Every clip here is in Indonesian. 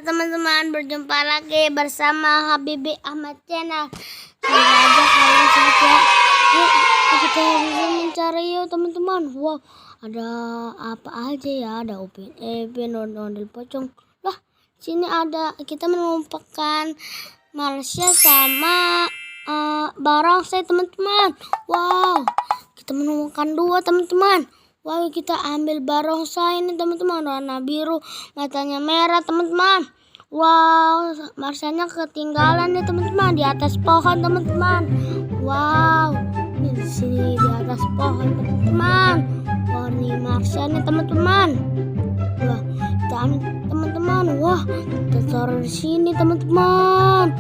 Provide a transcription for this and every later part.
Teman-teman, berjumpa lagi bersama Habibi Ahmad Channel. Semoga aja kalian sehat ya. Yuk kita mencari yuk teman-teman. Wow, ada apa aja ya? Ada Upin Ipin, ondel pocong. Lah, sini ada kita menemukan Marsha sama barongsai teman-teman. Wow, kita menemukan dua teman-teman. Wow, kita ambil barongsai ini teman-teman, warna biru, matanya merah teman-teman. Wow, Marsanya ketinggalan nih teman-teman di atas pohon teman-teman. Wow, ini di sini di atas pohon teman-teman. Wow, ini Marsha nih teman-teman. Wah, kita ambil teman-teman. Wah, kita taruh di sini teman-teman.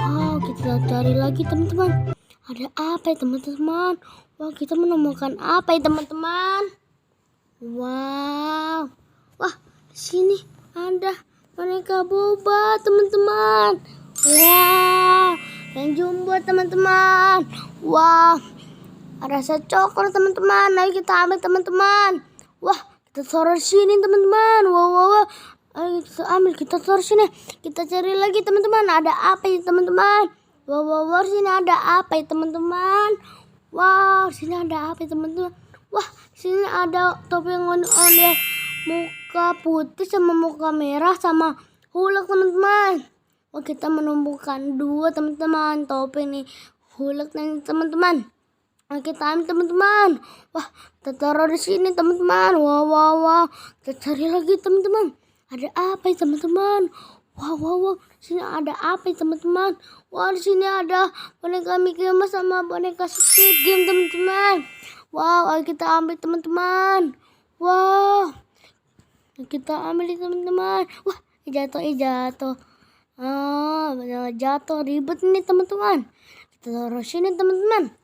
Wow, kita cari lagi teman-teman. Ada apa ya teman-teman? Wah, kita menemukan apa ya teman-teman? Wow. Wah, di sini ada boneka boba teman-teman. Wow, yang jumbo teman-teman. Wow, ada rasa coklat teman-teman. Ayo kita ambil teman-teman. Wah, kita taruh di sini teman-teman. Wow. Ayo kita ambil, kita taruh sini. Kita cari lagi teman-teman. Ada apa ya teman-teman? Wow, sini ada apa ya teman-teman? Wow, sini ada apa ya teman-teman? Wah, sini ada topi ondel muka putih sama muka merah sama huluk teman-teman. Wah, kita menemukan dua teman-teman topi nih, huluk nih teman-teman. Nah, kita ambil teman-teman. Wah, kita taruh di sini teman-teman. Wow. Kita cari lagi teman-teman. Ada apa ya teman-teman? Wow. Sini ada apa ya teman-teman? Wah, di sini ada boneka Mickey Mouse sama boneka Squid Game teman-teman. Wow, ayo kita ambil teman-teman. Wow, kita ambil teman-teman. Wah, jatuh. Jatuh ribet nih teman-teman. Kita taruh sini teman-teman.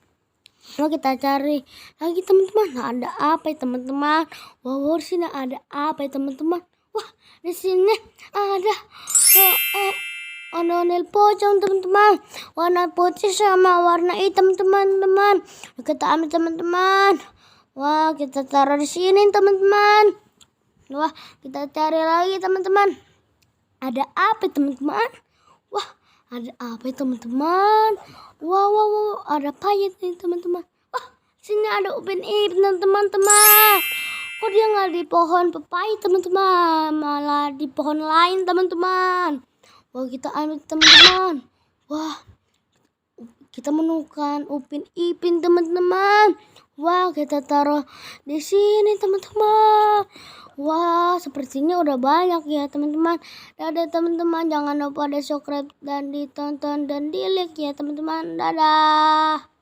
Mau kita cari lagi teman-teman. Ada apa ya teman-teman? Wow, di sini ada apa ya teman-teman? Wah, di sini ada ondel pocong teman-teman, warna putih sama warna hitam teman-teman. Kita ambil teman-teman. Wah, kita taruh di sini teman-teman. Wah, kita cari lagi teman-teman. Ada apa teman-teman? Wah, ada apa teman-teman? Wow, ada payet nih teman-teman. Wah, sini ada Upin Ipin teman-teman. Kok dia nggak di pohon pepaya teman-teman, malah di pohon lain teman-teman. Wah, kita ambil teman-teman. Wah, kita menemukan Upin Ipin teman-teman. Wah, kita taruh di sini teman-teman. Wah, sepertinya udah banyak ya teman-teman. Dadah teman-teman, jangan lupa di subscribe dan ditonton dan di like ya teman-teman. Dadah.